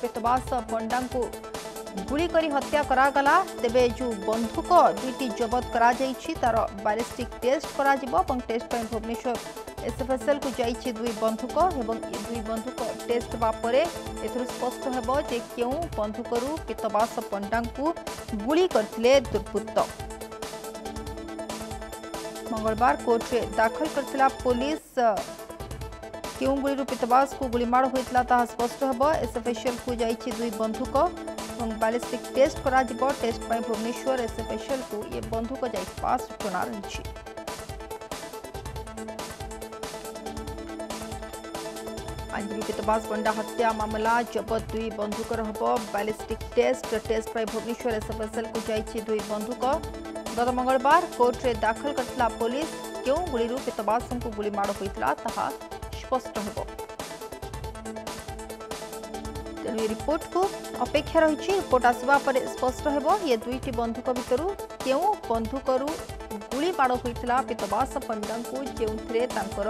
पेतवास पंडा को गुली करी हत्या करागला तेबे जो बंदूक दुईटी जबत करा जाइछि तार बैलिस्टिक टेस्ट करा जिवो और टेस्ट पर भुवनेश्वर एसएफएसएल को जाइछि दुई बंदूक एवं दुई बंदूक टेस्ट बापरे एथुर स्पष्ट हेबो जे केउ बंदूकरू पेतवास पंडा को गुली करथिले दुर्बृत्त। मंगलवार कोर्ट रे दाखल करथिला पुलिस केउ गुली पेतवास को गुलीमाड़ होइतला ताहा स्पष्ट हेबो। एसएफएसएल को जाइछि दुई बंदूक और बैलिस्टिक टेस्ट करा जिवो टेस्ट पर भुवनेश्वर एसएफएसएल को ये बंदूक जाइथिबा सूचना रहिछि। आईनजीवी पेतवास पंडा हत्या मामला जबत दुई बंदूक रहबो बैलिस्टिक टेस्ट पर भुवनेश्वर एसएफएसएल को जाइछि दुई बंदूक। गत मंगलवार कोर्ट रे दाखल करथिला पुलिस केउ गुली पेतवास को गुलीमाड़ होइतला ताहा स्पष्ट हेबो। तेणु रिपोर्ट को अपेक्षा रही रिपोर्ट आसवा पर स्पष्ट हेबो ये दुईटी बंदूक भितर केउ बंदूकरू गुली माड़ होइतला पेतवास पंडा को जेउथिरे तांकर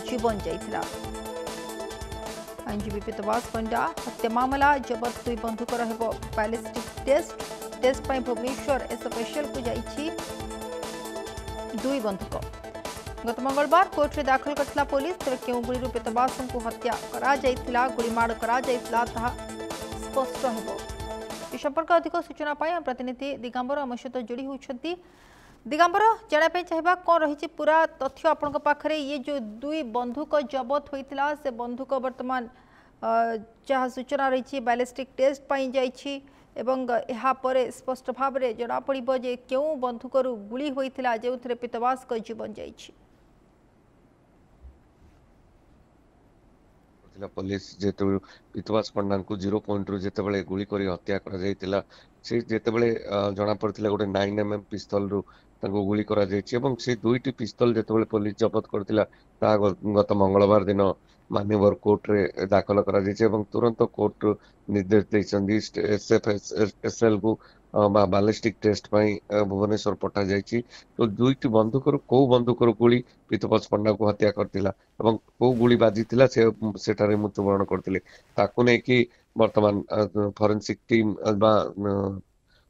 जीवन जाइतला। आईनजीवी पेतवास पंडा हत्या मामला जबत दुई बंदूक रहबो बैलिस्टिक टेस्ट पर भुवनेश्वर एसएफएसएल को जाइछि दुई बंदूक। गत मंगलवार कोर्ट रे दाखल करथिला पुलिस तेरे केउ गुली पेतवास को हत्या करा जाइथिला गुलीमाड़ करा जाइथिला ताहा स्पष्ट हेबो। ए संपर्क अधिक सूचना पाई प्रतिनिधि दिगंबर आम सहित जोड़ी होउछंती। दिगंबर जाना पे चाहिबा कोन रहिछि पूरा तथ्य आपनक पाखरे ये जो दुई बंदूक जबत होइथिला से बंदूक वर्तमान जहाँ सूचना रही बैलिस्टिक टेस्ट पाई जाइछि एवं यहाँ पर स्पष्ट भाव में जना पड़िबो जे केउ बंदूकरू गुली होइथिला जेउथिरे पेतवास को जीवन जाइछि। पुलिस जेते पेतवास पंडा को 0 पॉइंट रु जेते गुली करी हत्या करा जाइतिला से जेते जना पड़थिला गोटे 9mm पिस्तल रु तांको गुली करा जाइछि एवं से दुईटी पिस्तल जेते पुलिस जब्त करथिला ता गत मंगलवार दिन मान्यवर कोर्ट रे दाखल करा जाइछि एवं तुरंत कोर्ट निर्देश दैछन्ती एसएफएसएल को बैलिस्टिक टेस्ट पाई भुवनेश्वर पठा जाइछि। तो दुईटी बंदूकरू को बंदूकरू गुली पेतवास पंडा को हत्या करथिला एवं को गुली बाजिथिला सेठारे मृत्युवरण करथिले ताकू नै कि वर्तमान फॉरेंसिक टीम बा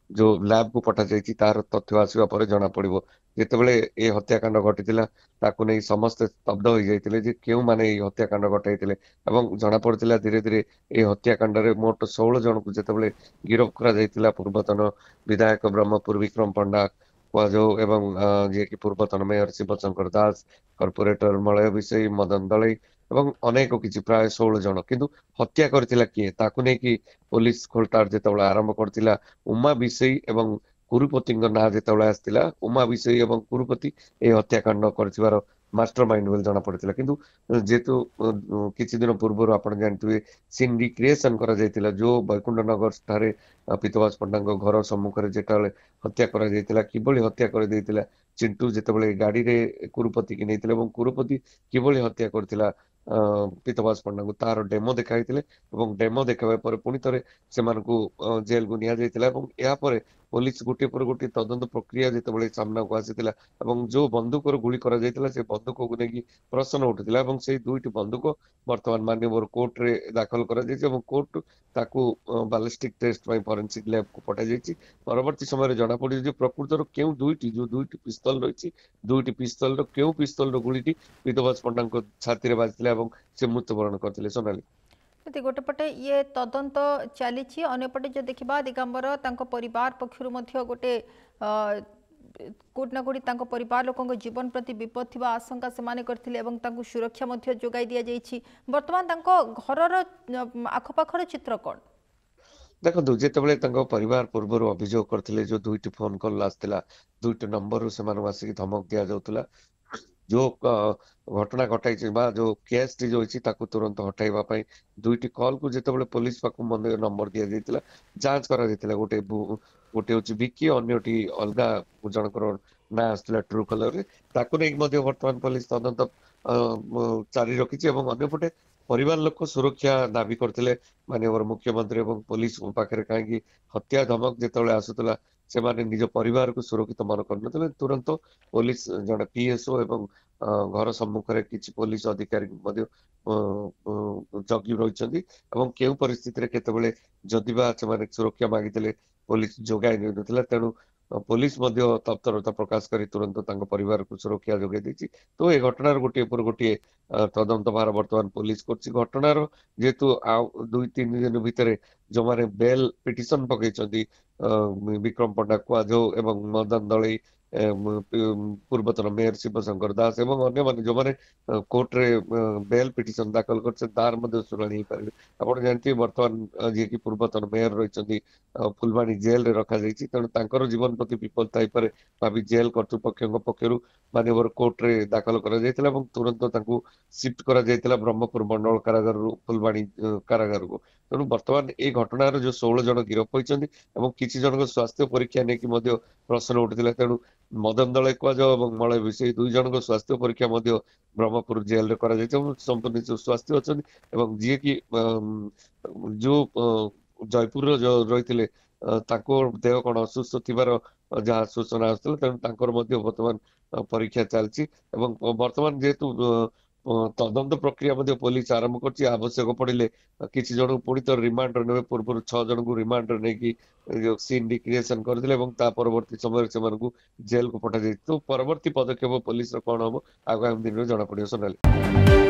जो लैब को पठा जाइछि तार तथ्य आसीबा परे जणा पड़िबो। जेतेबेले ए हत्याकांड घटिथिला ताकू नै समस्त स्तब्ध हो जाइतिले जे केउ माने ए हत्याकांड घटाइतिले एवं जणा पड़थिला धीरे धीरे ए हत्याकांड रे मोट 16 जन को जेतेबेले गिरफ करा जाइतिला पूर्वतन विधायक ब्रह्मपुर विक्रम पंडा जो एवं जे कि पूर्वतन मेयर शिवशंकर दास कॉर्पोरेटर मलय विषय मदन दलई एवं अनेक किछि प्राय 16 जन किंतु हत्या करथिला किए ताकू नै कि पुलिस खोलतार जेतेबेले आरंभ करथिला उमा विषय एवं कुरुपति ना जेतेबेले आस्तिला उमा विषय एवं कुरुपति ए हत्याकांड करथिबार मास्टर माइंड बोल जना पड़थिला किंतु जेतु किछि दिन पूर्व आपण जानथिबे सिंडी क्रिएशन करा जाइतिला जो बैकुंठ नगर ठारे पेतवास पंडा घर सम्मुख रे जेताले हत्या करा जाइतिला किबळी हत्या कर देइतिला चिंटू जेतेबेले गाड़ी रे कुरुपति की नैतिले एवं कुरुपति किबळी हत्या करथिला पेतवास पंडा को तार डेमो देखाइतिले एवं डेमो देखाबे पर पुनी तरे सेमान को जेल को निया जाइतिला एवं या परे पुलिस गोटे पर गोटे तदंत प्रक्रिया जेतेबेले सामना को आसीतिला एवं जो बंदूक गुली करा जाइतिला से बंदूक को नेकी प्रश्न उठितिला एवं से दुईटी बंदूक वर्तमान मान्यवर कोर्ट रे दाखल करा जाइछि एवं कोर्ट ताकू बैलिस्टिक टेस्ट पई फॉरेंसिक लैब को पठा जाइछि। परवर्ती समय रे जणा पड़ि जे प्रकृत रो केउ दुईटी पिस्तल रहिछि दुईटी पिस्तल रो केउ पिस्तल रो गुलीटी पेतवास पंडा को छाती रे बाजितिला एवं से मृत्युवरण करथिले। सोनाली गोटे पटे ये तदंत चली अंपटे जो देखा दिगंबर परिवार पक्षर गोटे कोट ना कोटी परिवार लोक जीवन प्रति विपद थी आशंका से करते सुरक्षा जोगाई दि जाइए बर्तमान घर आखपाखर चित्र कौन देखो जितेबाला परिवार पूर्व अभियोग करते जो दुईटी फोन कॉल आसला दुईटी नंबर से आसिक धमक दि जाऊला जो घटना घटाई जो केस टी जो तुरंत हटाइबा दुईटी कॉल को जितेबाला पुलिस पाक नंबर दि जाइए जांच करा गोटे गोटे हूँ विकी अन्यटी अलग जनकर ना आसला ट्रू कलर रे ताकू नहीं वर्तमान पुलिस तदंत जारी रखी अंपटे परिवार लोक सुरक्षा दाबी करते माननीय मुख्यमंत्री और पुलिस पाखे कहीं हत्या धमक जिते आसूला से निज परिवार को सुरक्षित मन कर तुरंत पुलिस जड़े पीएसओ एवं घर सम्मुखें किसी पुलिस अधिकारी जगी रही केउ परिस्थिति केतबेले जदिबा से सुरक्षा मागिते पुलिस जोगाई नथिला तेणु पुलिस तत्परता प्रकाश कर तुरंत परिवार को सुरक्षा जोगाई देछि। तो ये घटनार गोटे पर गोटे तदंत भार बर्तमान पुलिस करछि। घटनार जेहेतु 2-3 दिन भितर जो माने बेल पिटिशन पकईचंदी विक्रम पंडा कुआझो एवं मदन दलई पूर्वतन मेयर शिवशंकर दास एवं अन्य माने जो माने कोर्ट रे बेल पिटिशन दाखल करछे तार मध्ये सुनानी पारे। आपण जानथि वर्तमान जे कि पूर्वतन मेयर रहिचंदी फुलवाणी जेल रे रखा जाइछि तेणु तांकर जीवन प्रति विपद थाई पारे भाबी जेल कर्तृपक्षक पक्षरु माननीय कोर्ट रे दाखल करा जायतिला एवं तुरंत तांकू शिफ्ट करा जायतिला ब्रह्मपुर मंडल कारागार रु फुलवाणी कारागार को। तेणु वर्तमान ए घटनार जो 16 जन गिरफ होइचंदी एवं किछि जनक स्वास्थ्य परीक्षा नेकी मध्ये प्रश्न उठिथिला। तेणु मदन दलई कुआझो एवं मलय विषय 2 जनक स्वास्थ्य परीक्षा मध्ये ब्रह्मपुर जेल रे करा जायछि एवं संपूर्ण स्वास्थ्य अछंदी एवं जे कि जो जयपुर जो रही देह कौन असुस्थ थिबार जहाँ सूचना आसला तेणु तांकर मध्ये वर्तमान परीक्षा चलछि एवं वर्तमान जेहेतु तदंत प्रक्रिया मध्ये पुलिस आरंभ करछि आवश्यक पड़िले किछि जन पुणी तो रिमांड ने पूर्व 6 जन को रिमांड नेकी सीन डिक्रिएशन करथिले एवं ता परवर्ती समय से जेल को पठा जाय। तो परवर्ती पदक्षेप पुलिस कौन हम आगामी दिन में जना पड़ियो सोनाली।